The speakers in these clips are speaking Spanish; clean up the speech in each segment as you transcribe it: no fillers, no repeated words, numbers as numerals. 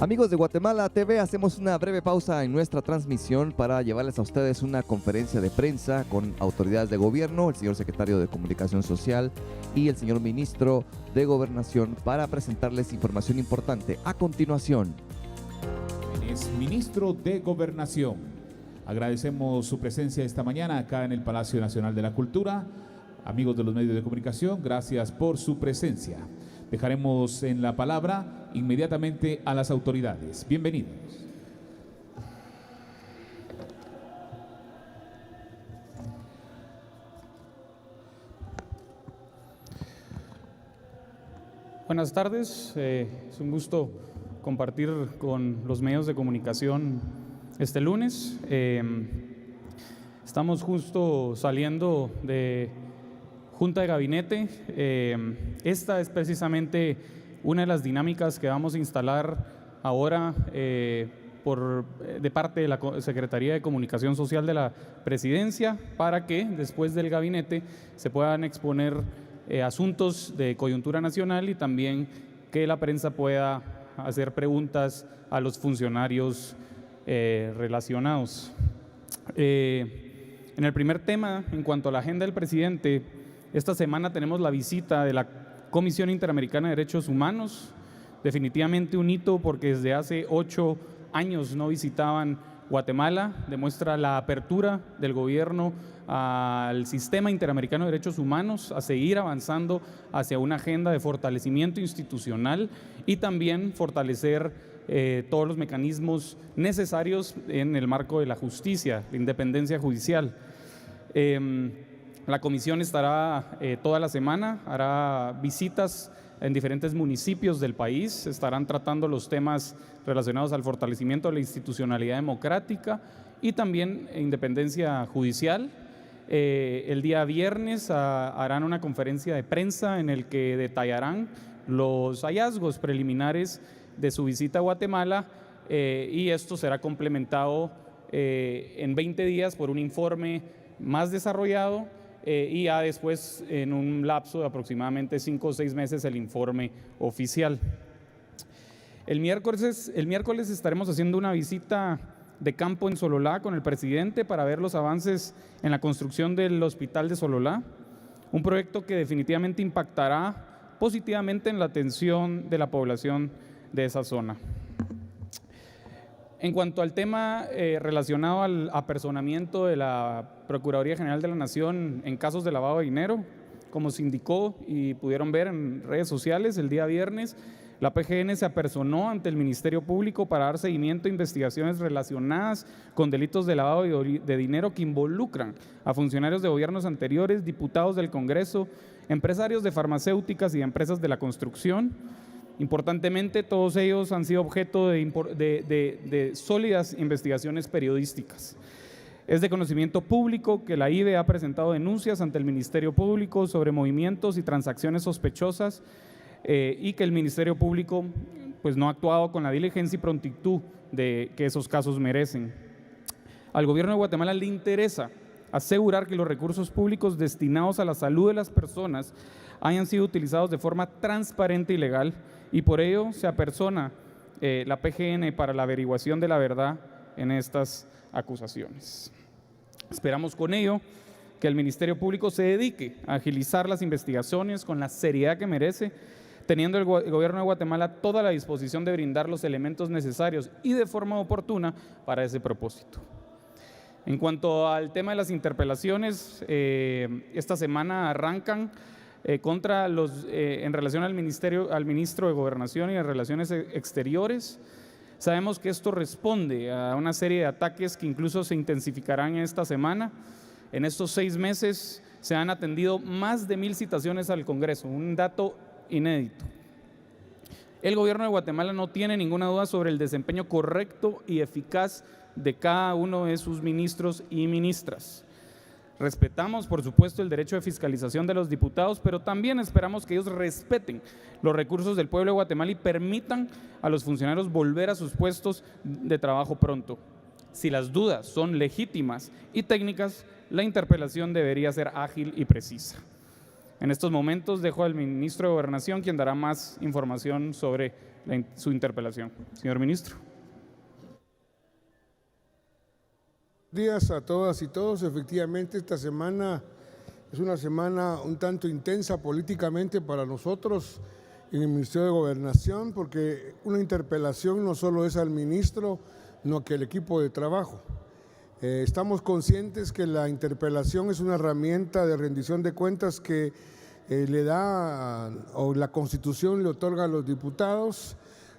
Amigos de Guatemala TV, hacemos una breve pausa en nuestra transmisión para llevarles a ustedes una conferencia de prensa con autoridades de gobierno, el señor secretario de Comunicación Social y el señor ministro de Gobernación para presentarles información importante. A continuación. Es ministro de Gobernación. Agradecemos su presencia esta mañana acá en el Palacio Nacional de la Cultura. Amigos de los medios de comunicación, gracias por su presencia. Dejaremos en la palabra inmediatamente a las autoridades. Bienvenidos. Buenas tardes, es un gusto compartir con los medios de comunicación este lunes. Estamos justo saliendo de Junta de Gabinete. Esta es precisamente una de las dinámicas que vamos a instalar ahora de parte de la Secretaría de Comunicación Social de la Presidencia para que después del gabinete se puedan exponer asuntos de coyuntura nacional y también que la prensa pueda hacer preguntas a los funcionarios relacionados. En el primer tema, en cuanto a la agenda del presidente, esta semana tenemos la visita de la Comisión Interamericana de Derechos Humanos, definitivamente un hito porque desde hace 8 años no visitaban Guatemala, demuestra la apertura del gobierno al sistema interamericano de derechos humanos, a seguir avanzando hacia una agenda de fortalecimiento institucional y también fortalecer todos los mecanismos necesarios en el marco de la justicia, la independencia judicial. La comisión estará toda la semana, hará visitas en diferentes municipios del país, estarán tratando los temas relacionados al fortalecimiento de la institucionalidad democrática y también independencia judicial. El día viernes harán una conferencia de prensa en el que detallarán los hallazgos preliminares de su visita a Guatemala y esto será complementado en 20 días por un informe más desarrollado y ya después en un lapso de aproximadamente 5 o 6 meses el informe oficial. El miércoles estaremos haciendo una visita de campo en Sololá con el presidente para ver los avances en la construcción del hospital de Sololá, un proyecto que definitivamente impactará positivamente en la atención de la población de esa zona. En cuanto al tema relacionado al apersonamiento de la Procuraduría General de la Nación en casos de lavado de dinero, como se indicó y pudieron ver en redes sociales el día viernes, la PGN se apersonó ante el Ministerio Público para dar seguimiento a investigaciones relacionadas con delitos de lavado de dinero que involucran a funcionarios de gobiernos anteriores, diputados del Congreso, empresarios de farmacéuticas y de empresas de la construcción. Importantemente, todos ellos han sido objeto de sólidas investigaciones periodísticas. Es de conocimiento público que la IVE ha presentado denuncias ante el Ministerio Público sobre movimientos y transacciones sospechosas y que el Ministerio Público pues, no ha actuado con la diligencia y prontitud que esos casos merecen. Al gobierno de Guatemala le interesa asegurar que los recursos públicos destinados a la salud de las personas hayan sido utilizados de forma transparente y legal y por ello se apersona la PGN para la averiguación de la verdad en estas acusaciones. Esperamos con ello que el Ministerio Público se dedique a agilizar las investigaciones con la seriedad que merece, teniendo el gobierno de Guatemala toda la disposición de brindar los elementos necesarios y de forma oportuna para ese propósito. En cuanto al tema de las interpelaciones, esta semana arrancan en relación al ministro de Gobernación y de Relaciones Exteriores. Sabemos que esto responde a una serie de ataques que incluso se intensificarán en esta semana. En estos 6 meses se han atendido más de 1000 citaciones al Congreso, un dato inédito. El gobierno de Guatemala no tiene ninguna duda sobre el desempeño correcto y eficaz de cada uno de sus ministros y ministras. Respetamos, por supuesto, el derecho de fiscalización de los diputados, pero también esperamos que ellos respeten los recursos del pueblo de Guatemala y permitan a los funcionarios volver a sus puestos de trabajo pronto. Si las dudas son legítimas y técnicas, la interpelación debería ser ágil y precisa. En estos momentos dejo al ministro de Gobernación, quien dará más información sobre su interpelación. Señor ministro. Buenos días a todas y todos. Efectivamente, esta semana es una semana un tanto intensa políticamente para nosotros en el Ministerio de Gobernación, porque una interpelación no solo es al ministro, sino que el equipo de trabajo. Estamos conscientes que la interpelación es una herramienta de rendición de cuentas que le da, o la Constitución le otorga a los diputados.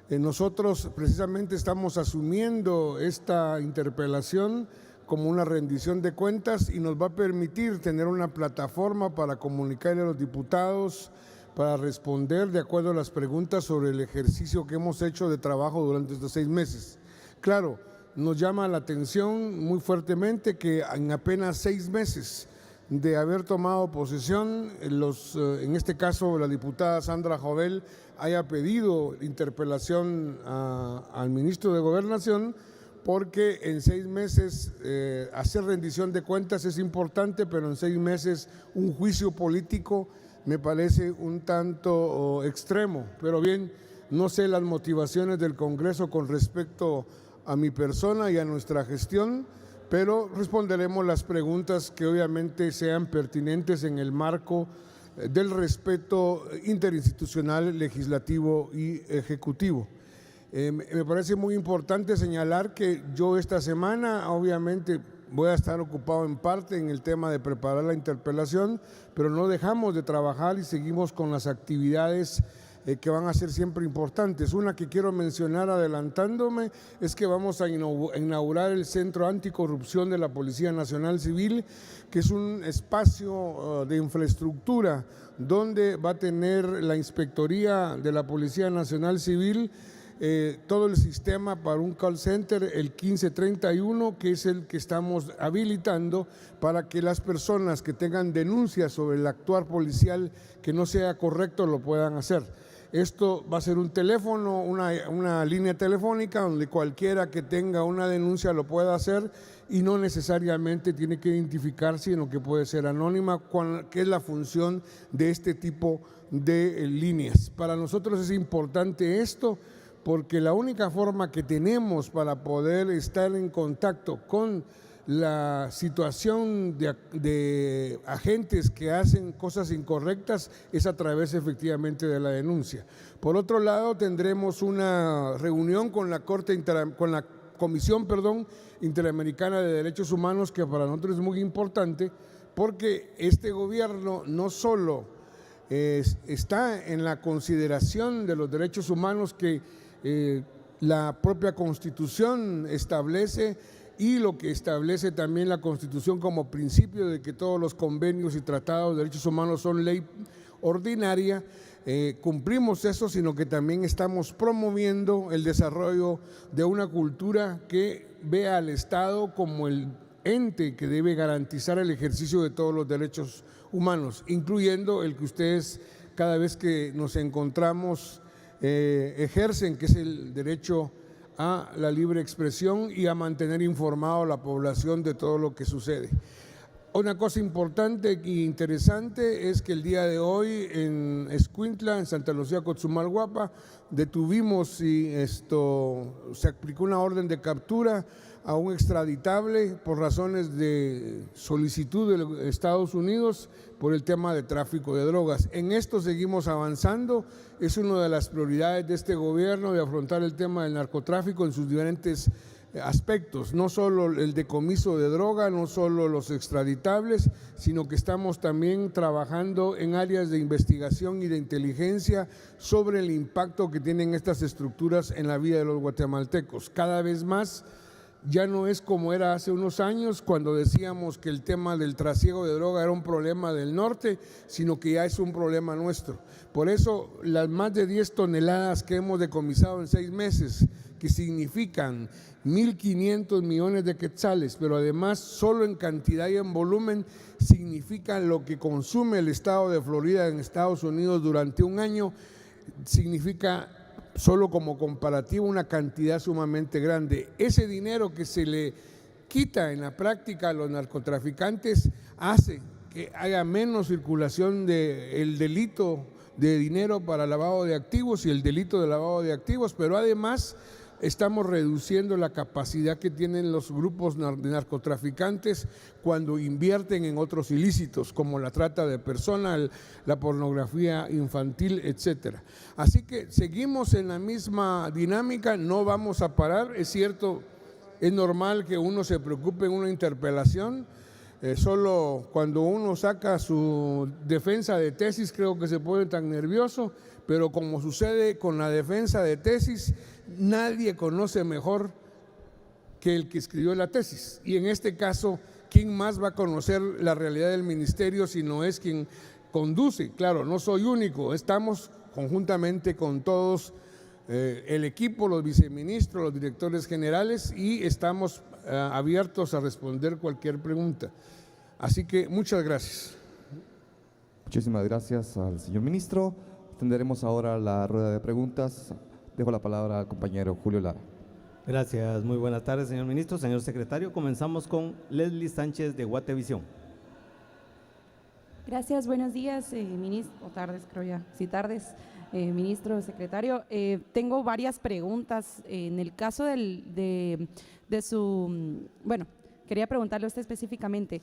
Nosotros precisamente estamos asumiendo esta interpelación como una rendición de cuentas y nos va a permitir tener una plataforma para comunicarle a los diputados, para responder de acuerdo a las preguntas sobre el ejercicio que hemos hecho de trabajo durante estos 6 meses. Claro, nos llama la atención muy fuertemente que en apenas 6 meses de haber tomado posesión, en este caso la diputada Sandra Jovel haya pedido interpelación al ministro de Gobernación, porque en 6 meses hacer rendición de cuentas es importante, pero en 6 meses un juicio político me parece un tanto extremo. Pero bien, no sé las motivaciones del Congreso con respecto a mi persona y a nuestra gestión, pero responderemos las preguntas que obviamente sean pertinentes en el marco del respeto interinstitucional, legislativo y ejecutivo. Me parece muy importante señalar que yo esta semana obviamente voy a estar ocupado en parte en el tema de preparar la interpelación, pero no dejamos de trabajar y seguimos con las actividades que van a ser siempre importantes. Una que quiero mencionar adelantándome es que vamos a inaugurar el Centro Anticorrupción de la Policía Nacional Civil, que es un espacio de infraestructura donde va a tener la Inspectoría de la Policía Nacional Civil todo el sistema para un call center, el 1531, que es el que estamos habilitando para que las personas que tengan denuncias sobre el actuar policial que no sea correcto lo puedan hacer. Esto va a ser un teléfono, una línea telefónica donde cualquiera que tenga una denuncia lo pueda hacer y no necesariamente tiene que identificarse, sino que puede ser anónima, que es la función de este tipo de líneas. Para nosotros es importante esto, porque la única forma que tenemos para poder estar en contacto con la situación de agentes que hacen cosas incorrectas es a través efectivamente de la denuncia. Por otro lado, tendremos una reunión con la Comisión Interamericana de Derechos Humanos, que para nosotros es muy importante, porque este gobierno no solo está en la consideración de los derechos humanos que la propia Constitución establece, y lo que establece también la Constitución como principio de que todos los convenios y tratados de derechos humanos son ley ordinaria, cumplimos eso, sino que también estamos promoviendo el desarrollo de una cultura que vea al Estado como el ente que debe garantizar el ejercicio de todos los derechos humanos, incluyendo el que ustedes cada vez que nos encontramos ejercen, que es el derecho a la libre expresión y a mantener informado a la población de todo lo que sucede. Una cosa importante e interesante es que el día de hoy en Escuintla, en Santa Lucía, Cochumalguapa, detuvimos y se aplicó una orden de captura a un extraditable por razones de solicitud de los Estados Unidos por el tema de tráfico de drogas. En esto seguimos avanzando, es una de las prioridades de este gobierno de afrontar el tema del narcotráfico en sus diferentes aspectos, no solo el decomiso de droga, no solo los extraditables, sino que estamos también trabajando en áreas de investigación y de inteligencia sobre el impacto que tienen estas estructuras en la vida de los guatemaltecos. Cada vez más ya no es como era hace unos años, cuando decíamos que el tema del trasiego de droga era un problema del norte, sino que ya es un problema nuestro. Por eso las más de 10 toneladas que hemos decomisado en 6 meses, que significan 1.500 millones de quetzales, pero además solo en cantidad y en volumen significan lo que consume el estado de Florida en Estados Unidos durante un año, significa solo como comparativo una cantidad sumamente grande. Ese dinero que se le quita en la práctica a los narcotraficantes hace que haya menos circulación del delito de dinero para lavado de activos y el delito de lavado de activos, pero además estamos reduciendo la capacidad que tienen los grupos de narcotraficantes cuando invierten en otros ilícitos, como la trata de personas, la pornografía infantil, etcétera. Así que seguimos en la misma dinámica, no vamos a parar. Es cierto, es normal que uno se preocupe en una interpelación, solo cuando uno saca su defensa de tesis creo que se pone tan nervioso, pero como sucede con la defensa de tesis, nadie conoce mejor que el que escribió la tesis. Y en este caso, ¿quién más va a conocer la realidad del ministerio si no es quien conduce? Claro, no soy único, estamos conjuntamente con todos el equipo, los viceministros, los directores generales, y estamos abiertos a responder cualquier pregunta. Así que muchas gracias. Muchísimas gracias al señor ministro. Tendremos ahora la rueda de preguntas. Dejo la palabra al compañero Julio Lara. Gracias, muy buenas tardes, señor ministro, señor secretario. Comenzamos con Leslie Sánchez de Guatevisión. Gracias, buenos días, ministro, o tardes creo ya, sí tardes, ministro, secretario. Tengo varias preguntas. En el caso de su, bueno, quería preguntarle a usted específicamente.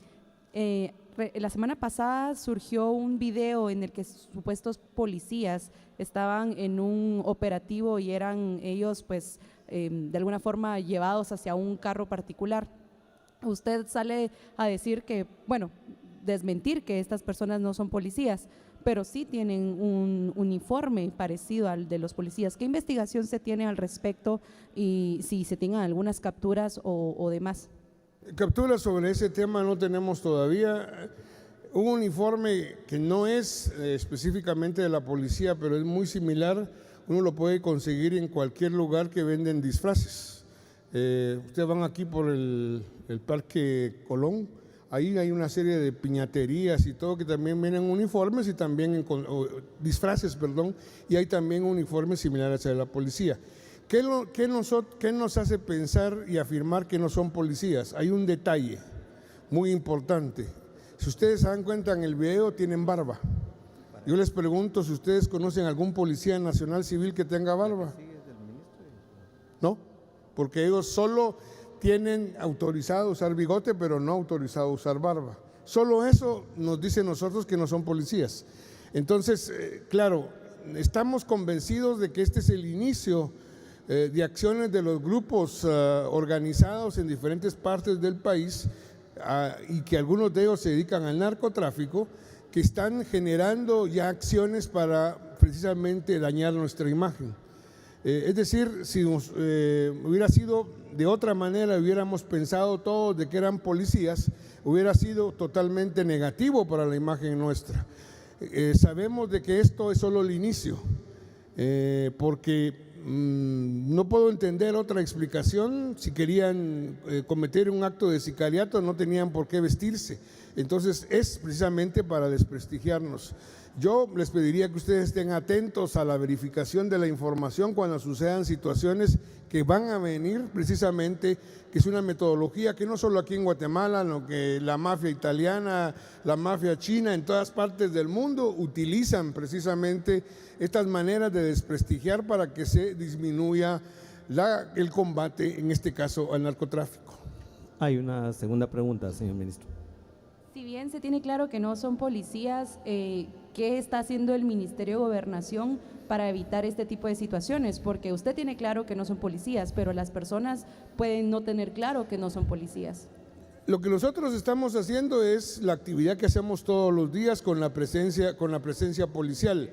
La semana pasada surgió un video en el que supuestos policías estaban en un operativo y eran ellos pues de alguna forma llevados hacia un carro particular. Usted sale a decir que, bueno, desmentir que estas personas no son policías, pero sí tienen un uniforme parecido al de los policías. ¿Qué investigación se tiene al respecto y si se tengan algunas capturas o demás? Capturas sobre ese tema no tenemos todavía. Un uniforme que no es específicamente de la policía, pero es muy similar, uno lo puede conseguir en cualquier lugar que venden disfraces. Ustedes van aquí por el Parque Colón, ahí hay una serie de piñaterías y todo que también vienen uniformes y también disfraces, perdón, y hay también uniformes similares a la policía. ¿Qué nos hace pensar y afirmar que no son policías? Hay un detalle muy importante. Si ustedes se dan cuenta en el video, tienen barba. Yo les pregunto si ustedes conocen algún policía nacional civil que tenga barba. ¿No? Porque ellos solo tienen autorizado usar bigote, pero no autorizado usar barba. Solo eso nos dice a nosotros que no son policías. Entonces, claro, estamos convencidos de que este es el inicio de acciones de los grupos organizados en diferentes partes del país y que algunos de ellos se dedican al narcotráfico, que están generando ya acciones para precisamente dañar nuestra imagen. Es decir, si hubiera sido de otra manera, hubiéramos pensado todos de que eran policías, hubiera sido totalmente negativo para la imagen nuestra. Sabemos de que esto es solo el inicio, porque no puedo entender otra explicación. Si querían cometer un acto de sicariato no tenían por qué vestirse. Entonces es precisamente para desprestigiarnos. Yo les pediría que ustedes estén atentos a la verificación de la información cuando sucedan situaciones que van a venir precisamente, que es una metodología que no solo aquí en Guatemala, sino que la mafia italiana, la mafia china, en todas partes del mundo utilizan precisamente estas maneras de desprestigiar para que se disminuya el combate, en este caso al narcotráfico. Hay una segunda pregunta, señor ministro. Si bien se tiene claro que no son policías, ¿qué está haciendo el Ministerio de Gobernación para evitar este tipo de situaciones? Porque usted tiene claro que no son policías, pero las personas pueden no tener claro que no son policías. Lo que nosotros estamos haciendo es la actividad que hacemos todos los días con la presencia policial.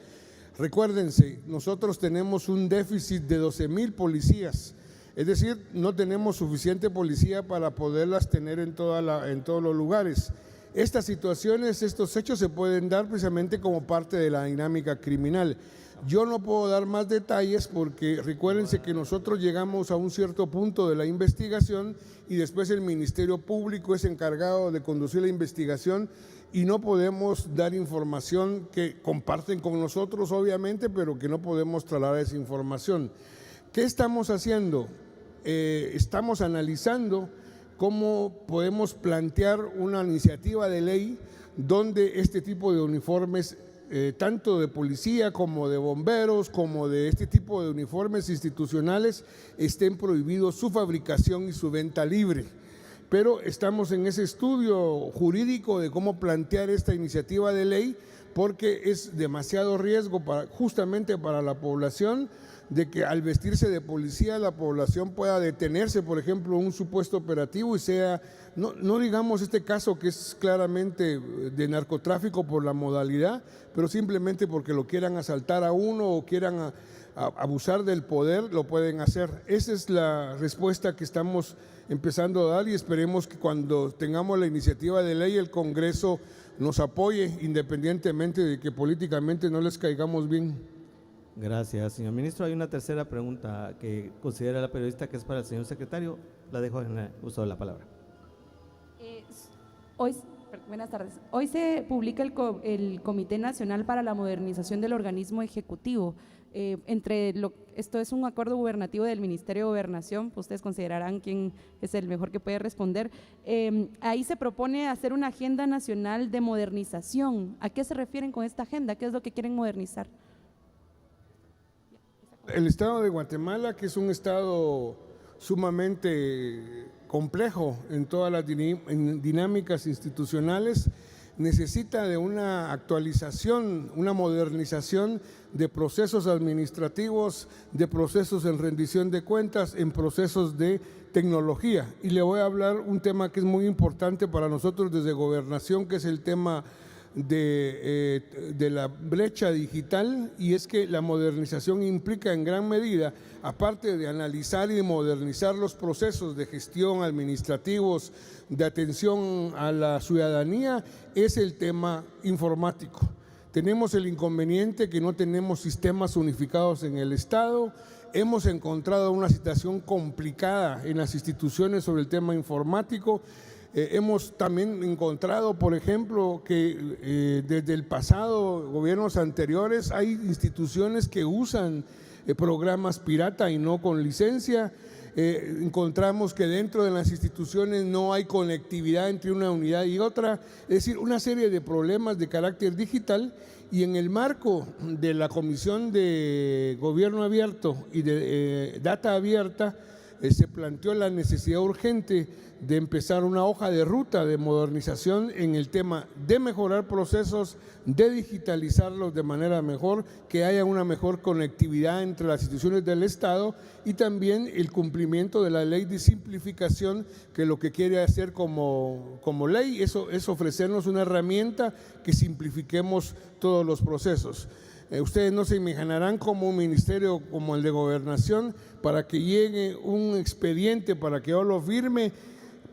Recuérdense, nosotros tenemos un déficit de 12,000 policías, es decir, no tenemos suficiente policía para poderlas tener en todos los lugares. Estas situaciones, estos hechos se pueden dar precisamente como parte de la dinámica criminal. Yo no puedo dar más detalles porque recuérdense que nosotros llegamos a un cierto punto de la investigación y después el Ministerio Público es encargado de conducir la investigación y no podemos dar información que comparten con nosotros, obviamente, pero que no podemos trasladar esa información. ¿Qué estamos haciendo? Estamos analizando cómo podemos plantear una iniciativa de ley donde este tipo de uniformes, tanto de policía como de bomberos, como de este tipo de uniformes institucionales, estén prohibidos su fabricación y su venta libre. Pero estamos en ese estudio jurídico de cómo plantear esta iniciativa de ley, porque es demasiado riesgo justamente para la población, de que al vestirse de policía la población pueda detenerse, por ejemplo, un supuesto operativo y sea, no digamos este caso que es claramente de narcotráfico por la modalidad, pero simplemente porque lo quieran asaltar a uno o quieran abusar del poder, lo pueden hacer. Esa es la respuesta que estamos empezando a dar y esperemos que cuando tengamos la iniciativa de ley el Congreso nos apoye, independientemente de que políticamente no les caigamos bien. Gracias, señor ministro. Hay una tercera pregunta que considera la periodista que es para el señor secretario. La dejo en el uso de la palabra. Buenas tardes. Hoy se publica el Comité Nacional para la Modernización del Organismo Ejecutivo. Esto es un acuerdo gubernativo del Ministerio de Gobernación, ustedes considerarán quién es el mejor que puede responder. Ahí se propone hacer una agenda nacional de modernización. ¿A qué se refieren con esta agenda? ¿Qué es lo que quieren modernizar? El estado de Guatemala, que es un estado sumamente complejo en todas las dinámicas institucionales, necesita de una actualización, una modernización de procesos administrativos, de procesos en rendición de cuentas, en procesos de tecnología. Y le voy a hablar un tema que es muy importante para nosotros desde Gobernación, que es el tema de la brecha digital, y es que la modernización implica en gran medida, aparte de analizar y de modernizar los procesos de gestión administrativos, de atención a la ciudadanía, es el tema informático. Tenemos el inconveniente que no tenemos sistemas unificados en el Estado. Hemos encontrado una situación complicada en las instituciones sobre el tema informático. Hemos también encontrado, por ejemplo, que desde el pasado, gobiernos anteriores, hay instituciones que usan programas pirata y no con licencia. Encontramos que dentro de las instituciones no hay conectividad entre una unidad y otra, es decir, una serie de problemas de carácter digital. Y en el marco de la Comisión de Gobierno Abierto y de Data Abierta, se planteó la necesidad urgente de empezar una hoja de ruta de modernización en el tema de mejorar procesos, de digitalizarlos de manera mejor, que haya una mejor conectividad entre las instituciones del Estado y también el cumplimiento de la ley de simplificación, que lo que quiere hacer como ley es ofrecernos una herramienta que simplifiquemos todos los procesos. Ustedes no se imaginarán como un ministerio como el de Gobernación, para que llegue un expediente, para que yo lo firme,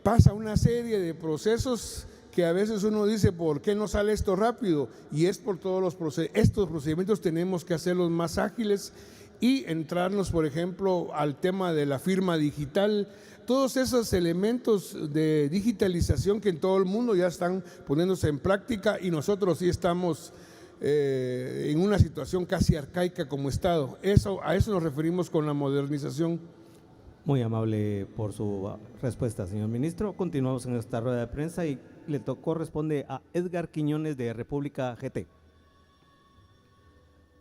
pasa una serie de procesos que a veces uno dice, ¿por qué no sale esto rápido? Y es por todos estos procedimientos tenemos que hacerlos más ágiles y entrarnos, por ejemplo, al tema de la firma digital. Todos esos elementos de digitalización que en todo el mundo ya están poniéndose en práctica y nosotros sí estamos en una situación casi arcaica como Estado. A eso nos referimos con la modernización. Muy amable por su respuesta, señor ministro. Continuamos en esta rueda de prensa y corresponde a Edgar Quiñones de República GT.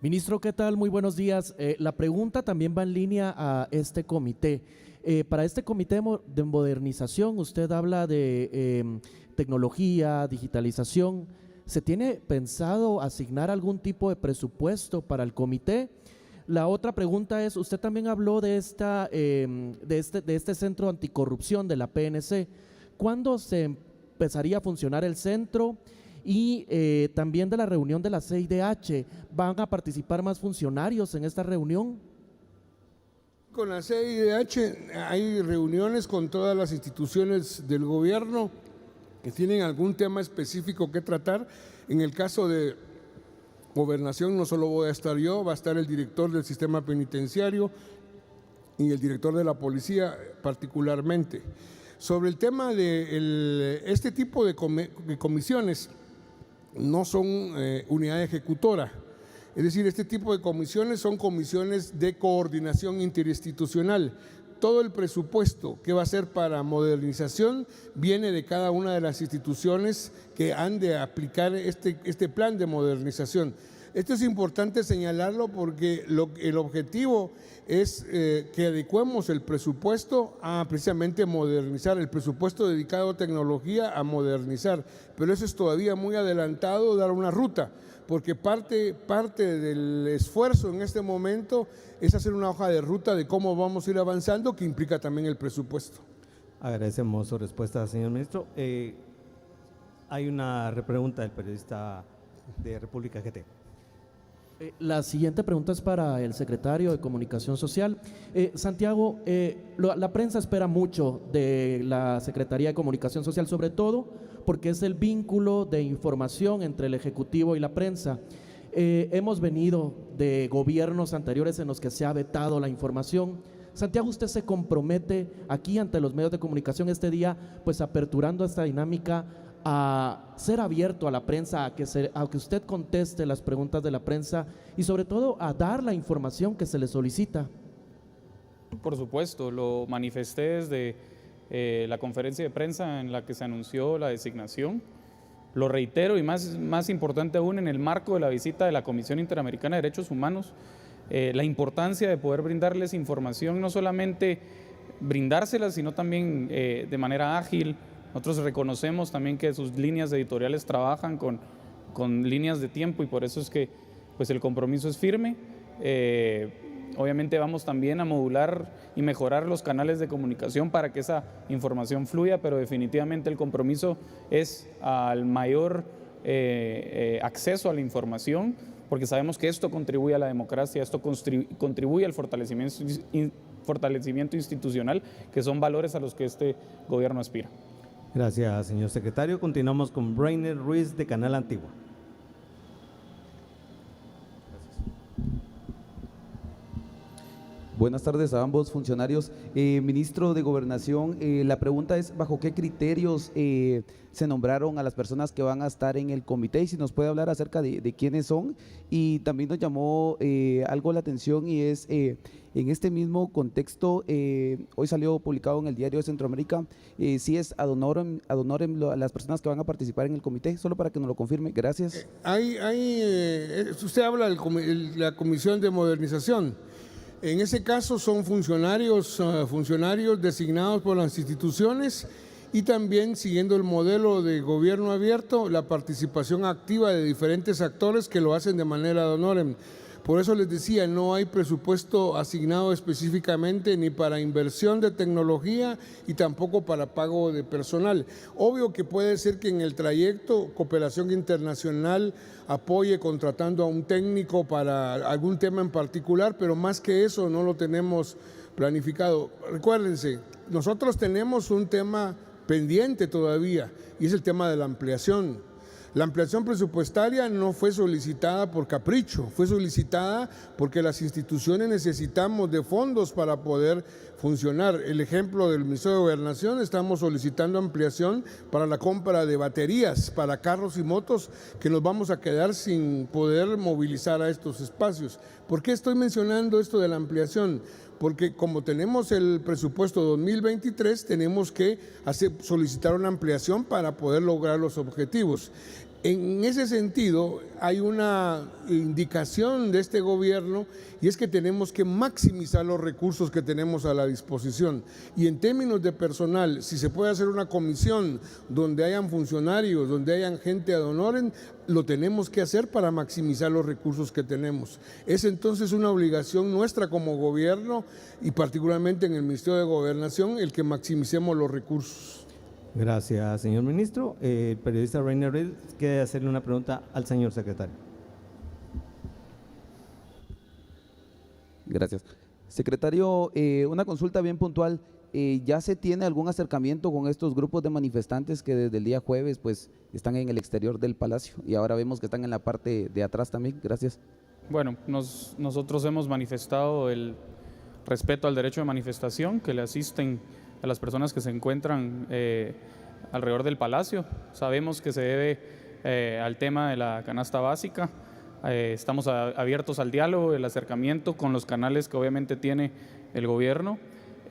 Ministro, ¿qué tal? Muy buenos días. La pregunta también va en línea a este comité. Para este comité de modernización, usted habla de tecnología, digitalización. ¿Se tiene pensado asignar algún tipo de presupuesto para el comité? La otra pregunta es, usted también habló de este centro anticorrupción de la PNC. ¿Cuándo se empezaría a funcionar el centro? Y también de la reunión de la CIDH, ¿van a participar más funcionarios en esta reunión? Con la CIDH hay reuniones con todas las instituciones del gobierno que tienen algún tema específico que tratar. En el caso de Gobernación no solo voy a estar yo, va a estar el director del sistema penitenciario y el director de la policía particularmente. Sobre el tema de este tipo de comisiones, no son unidad ejecutora. Es decir, este tipo de comisiones son comisiones de coordinación interinstitucional. todo el presupuesto que va a ser para modernización viene de cada una de las instituciones que han de aplicar este plan de modernización. Esto es importante señalarlo porque el objetivo es que adecuemos el presupuesto a precisamente modernizar, el presupuesto dedicado a tecnología a modernizar, pero eso es todavía muy adelantado, dar una ruta, porque parte del esfuerzo en este momento es hacer una hoja de ruta de cómo vamos a ir avanzando, que implica también el presupuesto. Agradecemos su respuesta, señor ministro. Hay una repregunta del periodista de República GT. La siguiente pregunta es para el secretario de Comunicación Social. Santiago, la prensa espera mucho de la Secretaría de Comunicación Social, sobre todo porque es el vínculo de información entre el Ejecutivo y la prensa. Hemos venido de gobiernos anteriores en los que se ha vetado la información. Santiago, usted se compromete aquí ante los medios de comunicación este día, pues aperturando esta dinámica, a ser abierto a la prensa, a que usted conteste las preguntas de la prensa y sobre todo a dar la información que se le solicita. Por supuesto, lo manifesté desde la conferencia de prensa en la que se anunció la designación. Lo reitero y más importante aún en el marco de la visita de la Comisión Interamericana de Derechos Humanos, la importancia de poder brindarles información, no solamente brindársela, sino también de manera ágil. Nosotros reconocemos también que sus líneas editoriales trabajan con líneas de tiempo y por eso es que pues, el compromiso es firme. Obviamente vamos también a modular y mejorar los canales de comunicación para que esa información fluya, pero definitivamente el compromiso es al mayor acceso a la información, porque sabemos que esto contribuye a la democracia, esto contribuye al fortalecimiento institucional, que son valores a los que este gobierno aspira. Gracias, señor secretario. Continuamos con Brainer Ruiz de Canal Antigua. Buenas tardes a ambos funcionarios. Ministro de Gobernación, la pregunta es, ¿bajo qué criterios se nombraron a las personas que van a estar en el comité? Y si nos puede hablar acerca de quiénes son. Y también nos llamó algo la atención y es, en este mismo contexto, hoy salió publicado en el Diario de Centroamérica, si es ad honorem las personas que van a participar en el comité, solo para que nos lo confirme. Gracias. Usted habla de la Comisión de Modernización. En ese caso son funcionarios designados por las instituciones y también siguiendo el modelo de gobierno abierto, la participación activa de diferentes actores que lo hacen de manera ad honorem. Por eso les decía, no hay presupuesto asignado específicamente ni para inversión de tecnología y tampoco para pago de personal. Obvio que puede ser que en el trayecto Cooperación Internacional apoye contratando a un técnico para algún tema en particular, pero más que eso no lo tenemos planificado. Recuérdense, nosotros tenemos un tema pendiente todavía y es el tema de la ampliación. La ampliación presupuestaria no fue solicitada por capricho, fue solicitada porque las instituciones necesitamos de fondos para poder funcionar. El ejemplo del Ministerio de Gobernación, estamos solicitando ampliación para la compra de baterías para carros y motos que nos vamos a quedar sin poder movilizar a estos espacios. ¿Por qué estoy mencionando esto de la ampliación? Porque como tenemos el presupuesto 2023, tenemos que solicitar una ampliación para poder lograr los objetivos. En ese sentido, hay una indicación de este gobierno y es que tenemos que maximizar los recursos que tenemos a la disposición. Y en términos de personal, si se puede hacer una comisión donde hayan funcionarios, donde hayan gente ad honorem, lo tenemos que hacer para maximizar los recursos que tenemos. Es entonces una obligación nuestra como gobierno y particularmente en el Ministerio de Gobernación el que maximicemos los recursos. Gracias, señor ministro. El periodista Brainer Ruiz quiere hacerle una pregunta al señor secretario. Gracias. Secretario, una consulta bien puntual. ¿Ya se tiene algún acercamiento con estos grupos de manifestantes que desde el día jueves pues están en el exterior del Palacio y ahora vemos que están en la parte de atrás también? Gracias. Bueno, nosotros hemos manifestado el respeto al derecho de manifestación que le asisten a las personas que se encuentran alrededor del Palacio. Sabemos que se debe al tema de la canasta básica. Estamos abiertos al diálogo, el acercamiento con los canales que obviamente tiene el gobierno.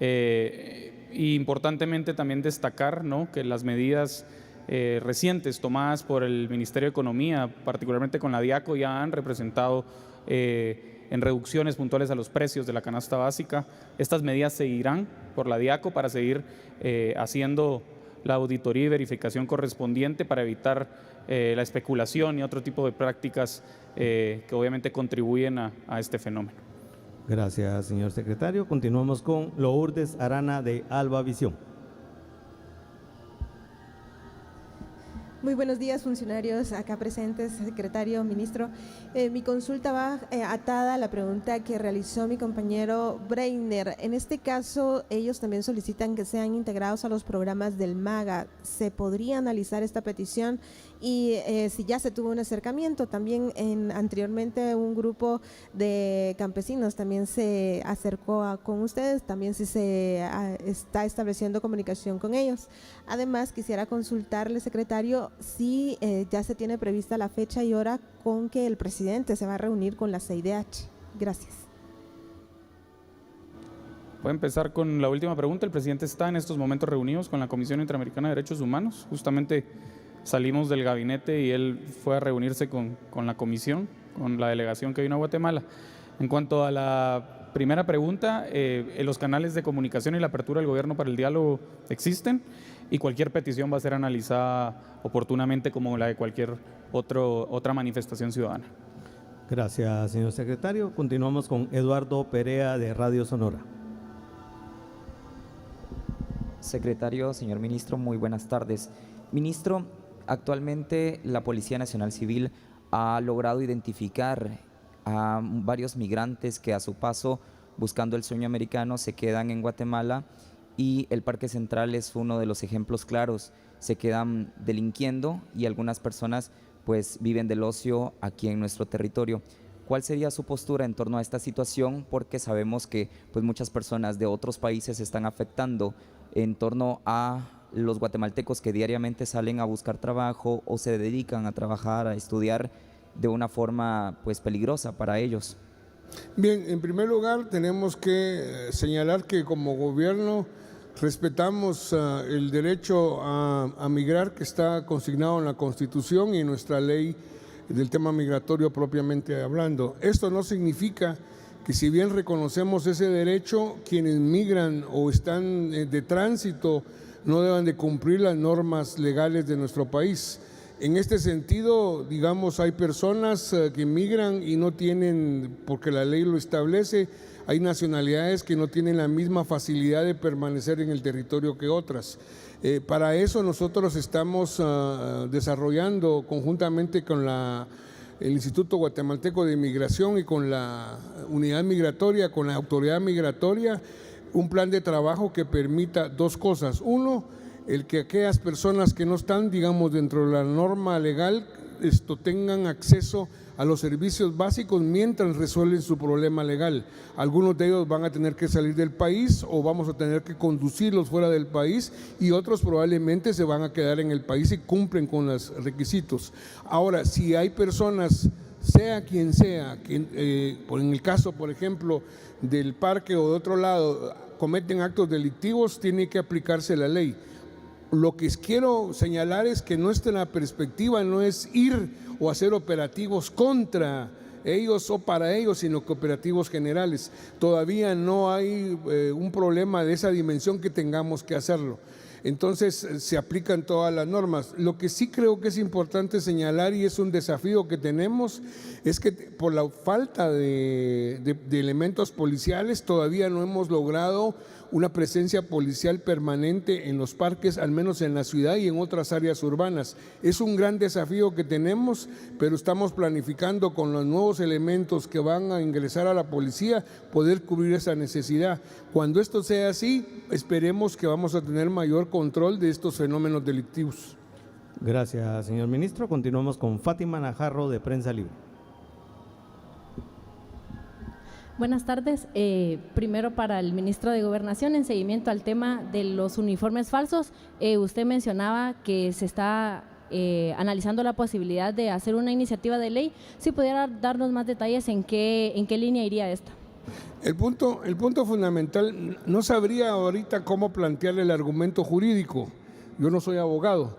Y importantemente también destacar, ¿no?, que las medidas recientes tomadas por el Ministerio de Economía, particularmente con la DIACO, ya han representado en reducciones puntuales a los precios de la canasta básica. Estas medidas seguirán por la DIACO para seguir haciendo la auditoría y verificación correspondiente para evitar la especulación y otro tipo de prácticas que obviamente contribuyen a este fenómeno. Gracias, señor secretario. Continuamos con Lourdes Arana de Alba Visión. Muy buenos días, funcionarios acá presentes, secretario, ministro. Mi consulta va atada a la pregunta que realizó mi compañero Breiner. En este caso, ellos también solicitan que sean integrados a los programas del MAGA. ¿Se podría analizar esta petición? Y si ya se tuvo un acercamiento, también anteriormente un grupo de campesinos también se acercó con ustedes, también si se está estableciendo comunicación con ellos. Además, quisiera consultarle, secretario, si ya se tiene prevista la fecha y hora con que el presidente se va a reunir con la CIDH. Gracias. Voy a empezar con la última pregunta. El presidente está en estos momentos reunidos con la Comisión Interamericana de Derechos Humanos. Justamente salimos del gabinete y él fue a reunirse con la comisión, con la delegación que vino a Guatemala. En cuanto a la primera pregunta, los canales de comunicación y la apertura del gobierno para el diálogo existen y cualquier petición va a ser analizada oportunamente como la de cualquier otra manifestación ciudadana. Gracias, señor secretario. Continuamos con Eduardo Perea de Radio Sonora. Secretario, señor ministro, muy buenas tardes. Ministro, actualmente la Policía Nacional Civil ha logrado identificar a varios migrantes que a su paso, buscando el sueño americano, se quedan en Guatemala y el Parque Central es uno de los ejemplos claros. Se quedan delinquiendo y algunas personas pues viven del ocio aquí en nuestro territorio. ¿Cuál sería su postura en torno a esta situación? Porque sabemos que pues muchas personas de otros países están afectando en torno a los guatemaltecos que diariamente salen a buscar trabajo o se dedican a trabajar, a estudiar de una forma pues peligrosa para ellos. Bien, en primer lugar tenemos que señalar que como gobierno respetamos el derecho a migrar que está consignado en la Constitución y en nuestra ley del tema migratorio propiamente hablando. Esto no significa que si bien reconocemos ese derecho, quienes migran o están de tránsito no deban de cumplir las normas legales de nuestro país. En este sentido, digamos, hay personas que migran y no tienen, porque la ley lo establece, hay nacionalidades que no tienen la misma facilidad de permanecer en el territorio que otras. Para eso nosotros estamos desarrollando conjuntamente con el Instituto Guatemalteco de Inmigración y con la Unidad Migratoria, con la Autoridad Migratoria, un plan de trabajo que permita dos cosas. Uno, el que aquellas personas que no están, digamos, dentro de la norma legal, tengan acceso a los servicios básicos mientras resuelven su problema legal. Algunos de ellos van a tener que salir del país o vamos a tener que conducirlos fuera del país y otros probablemente se van a quedar en el país y cumplen con los requisitos. Ahora, si hay personas, sea quien sea, que en el caso, por ejemplo, del parque o de otro lado, cometen actos delictivos, tiene que aplicarse la ley. Lo que quiero señalar es que nuestra perspectiva no es ir o hacer operativos contra ellos o para ellos, sino que operativos generales. Todavía no hay un problema de esa dimensión que tengamos que hacerlo. Entonces se aplican todas las normas. Lo que sí creo que es importante señalar y es un desafío que tenemos es que por la falta de elementos policiales todavía no hemos logrado una presencia policial permanente en los parques, al menos en la ciudad y en otras áreas urbanas. Es un gran desafío que tenemos, pero estamos planificando con los nuevos elementos que van a ingresar a la policía poder cubrir esa necesidad. Cuando esto sea así, esperemos que vamos a tener mayor control de estos fenómenos delictivos. Gracias, señor ministro. Continuamos con Fátima Najarro de Prensa Libre. Buenas tardes. Primero para el ministro de Gobernación, en seguimiento al tema de los uniformes falsos, usted mencionaba que se está analizando la posibilidad de hacer una iniciativa de ley. Si pudiera darnos más detalles en qué línea iría esta. El punto fundamental, no sabría ahorita cómo plantear el argumento jurídico, yo no soy abogado,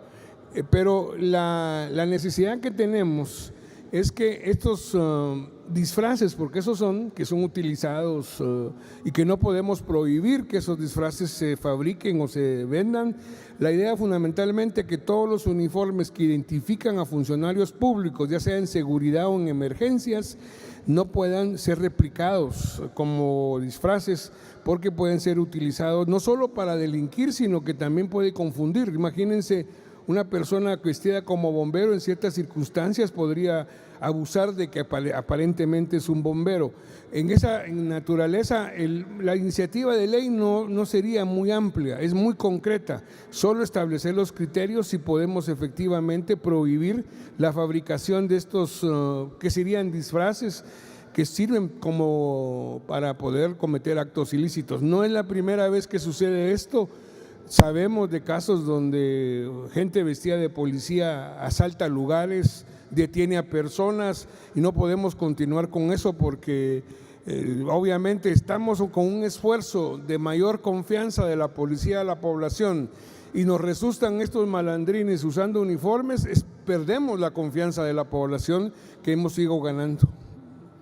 pero la necesidad que tenemos es que estos disfraces, porque esos son, que son utilizados y que no podemos prohibir que esos disfraces se fabriquen o se vendan, la idea fundamentalmente que todos los uniformes que identifican a funcionarios públicos, ya sea en seguridad o en emergencias, no puedan ser replicados como disfraces, porque pueden ser utilizados no solo para delinquir, sino que también puede confundir. Imagínense una persona vestida como bombero en ciertas circunstancias podría abusar de que aparentemente es un bombero. En esa naturaleza, la iniciativa de ley no sería muy amplia, es muy concreta. Solo establecer los criterios si podemos efectivamente prohibir la fabricación de estos que serían disfraces que sirven como para poder cometer actos ilícitos. No es la primera vez que sucede esto. Sabemos de casos donde gente vestida de policía asalta lugares, detiene a personas y no podemos continuar con eso porque obviamente estamos con un esfuerzo de mayor confianza de la policía a la población y nos resultan estos malandrines usando uniformes, perdemos la confianza de la población que hemos ido ganando.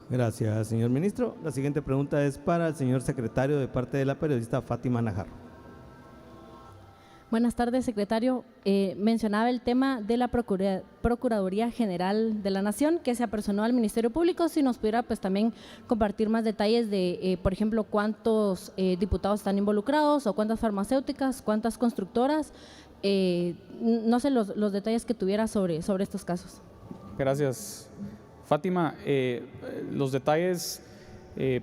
Gracias, señor ministro. La siguiente pregunta es para el señor secretario de parte de la periodista Fátima Najarro. Buenas tardes, secretario. Mencionaba el tema de la Procuraduría General de la Nación, que se apersonó al Ministerio Público. Si nos pudiera pues también compartir más detalles de, por ejemplo, cuántos diputados están involucrados o cuántas farmacéuticas, cuántas constructoras, no sé los detalles que tuviera sobre estos casos. Gracias, Fátima. Los detalles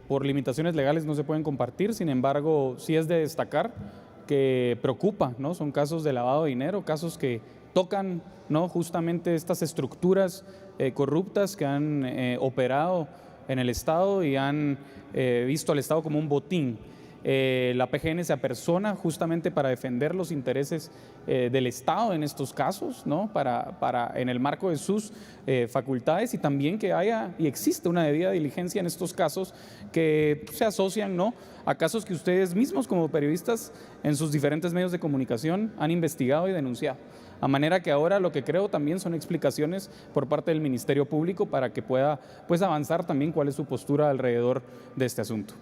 por limitaciones legales no se pueden compartir, sin embargo, sí es de destacar que preocupa, ¿no? Son casos de lavado de dinero, casos que tocan, ¿no?, justamente estas estructuras corruptas que han operado en el Estado y han visto al Estado como un botín. La PGN se apersona justamente para defender los intereses del Estado en estos casos, ¿no?, en el marco de sus facultades, y también que haya y existe una debida diligencia en estos casos que se asocian, ¿no?, a casos que ustedes mismos como periodistas en sus diferentes medios de comunicación han investigado y denunciado. A manera que ahora lo que creo también son explicaciones por parte del Ministerio Público para que pueda pues avanzar también cuál es su postura alrededor de este asunto.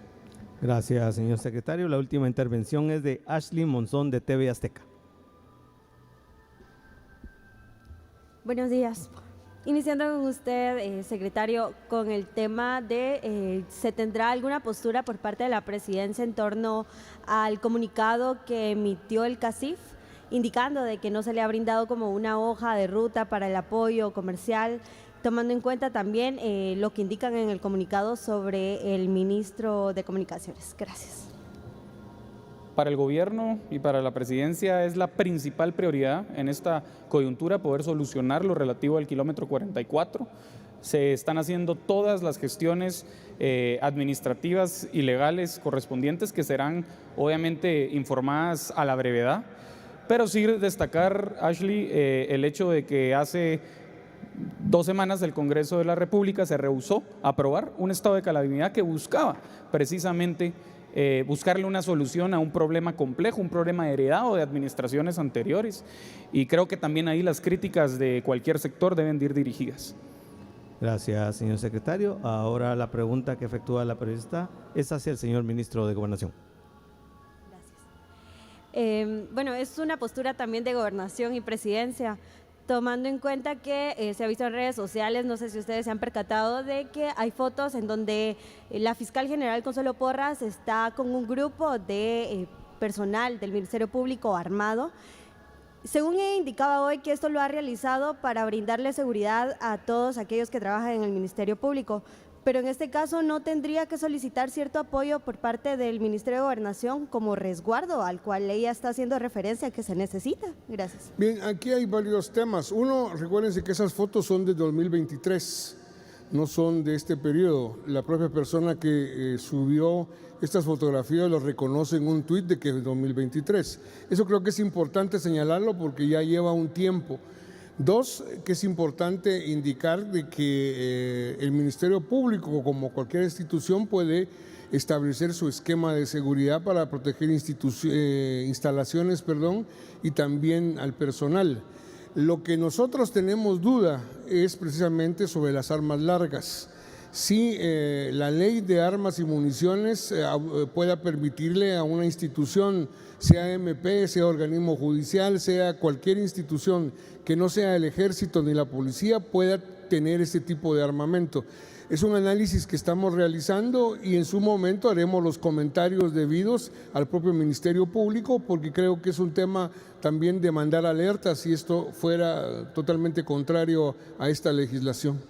Gracias, señor secretario. La última intervención es de Ashley Monzón de TV Azteca. Buenos días. Iniciando con usted, secretario, con el tema de ¿se tendrá alguna postura por parte de la presidencia en torno al comunicado que emitió el CACIF, indicando de que no se le ha brindado como una hoja de ruta para el apoyo comercial, tomando en cuenta también lo que indican en el comunicado sobre el ministro de Comunicaciones? Gracias. Para el gobierno y para la presidencia es la principal prioridad en esta coyuntura poder solucionar lo relativo al kilómetro 44. Se están haciendo todas las gestiones administrativas y legales correspondientes que serán obviamente informadas a la brevedad, pero sí destacar, Ashley, el hecho de que hace 2 semanas el Congreso de la República se rehusó a aprobar un estado de calamidad que buscaba precisamente buscarle una solución a un problema complejo, un problema heredado de administraciones anteriores, y creo que también ahí las críticas de cualquier sector deben de ir dirigidas. Gracias, señor secretario. Ahora la pregunta que efectúa la periodista es hacia el señor ministro de Gobernación. Gracias. Bueno, es una postura también de Gobernación y Presidencia, tomando en cuenta que se ha visto en redes sociales, no sé si ustedes se han percatado de que hay fotos en donde la fiscal general Consuelo Porras está con un grupo de personal del Ministerio Público armado. Según ella indicaba hoy que esto lo ha realizado para brindarle seguridad a todos aquellos que trabajan en el Ministerio Público, pero en este caso no tendría que solicitar cierto apoyo por parte del Ministerio de Gobernación como resguardo al cual ella está haciendo referencia que se necesita. Gracias. Bien, aquí hay varios temas. Uno, recuérdense que esas fotos son de 2023, no son de este periodo. La propia persona que subió estas fotografías lo reconoce en un tuit de que es 2023. Eso creo que es importante señalarlo porque ya lleva un tiempo. Dos, que es importante indicar de que el Ministerio Público, como cualquier institución, puede establecer su esquema de seguridad para proteger instalaciones, y también al personal. Lo que nosotros tenemos duda es precisamente sobre las armas largas. Si la ley de armas y municiones pueda permitirle a una institución, sea MP, sea organismo judicial, sea cualquier institución que no sea el ejército ni la policía, pueda tener este tipo de armamento. Es un análisis que estamos realizando y en su momento haremos los comentarios debidos al propio Ministerio Público, porque creo que es un tema también de mandar alertas si esto fuera totalmente contrario a esta legislación.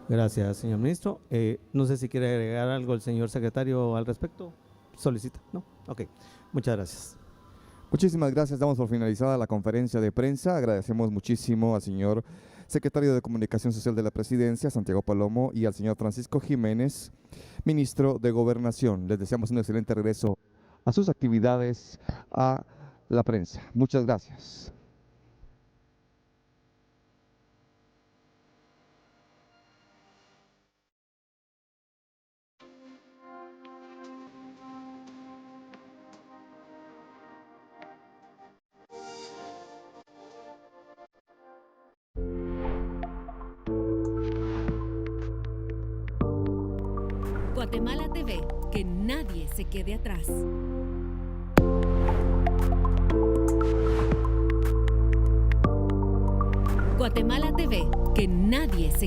Gracias, señor ministro. No sé si quiere agregar algo el señor secretario al respecto. ¿Solicita? ¿No? Ok. Muchas gracias. Muchísimas gracias. Damos por finalizada la conferencia de prensa. Agradecemos muchísimo al señor secretario de Comunicación Social de la Presidencia, Santiago Palomo, y al señor Francisco Jiménez, ministro de Gobernación. Les deseamos un excelente regreso a sus actividades a la prensa. Muchas gracias. Guatemala TV, que nadie se quede atrás. Guatemala TV, que nadie se quede atrás.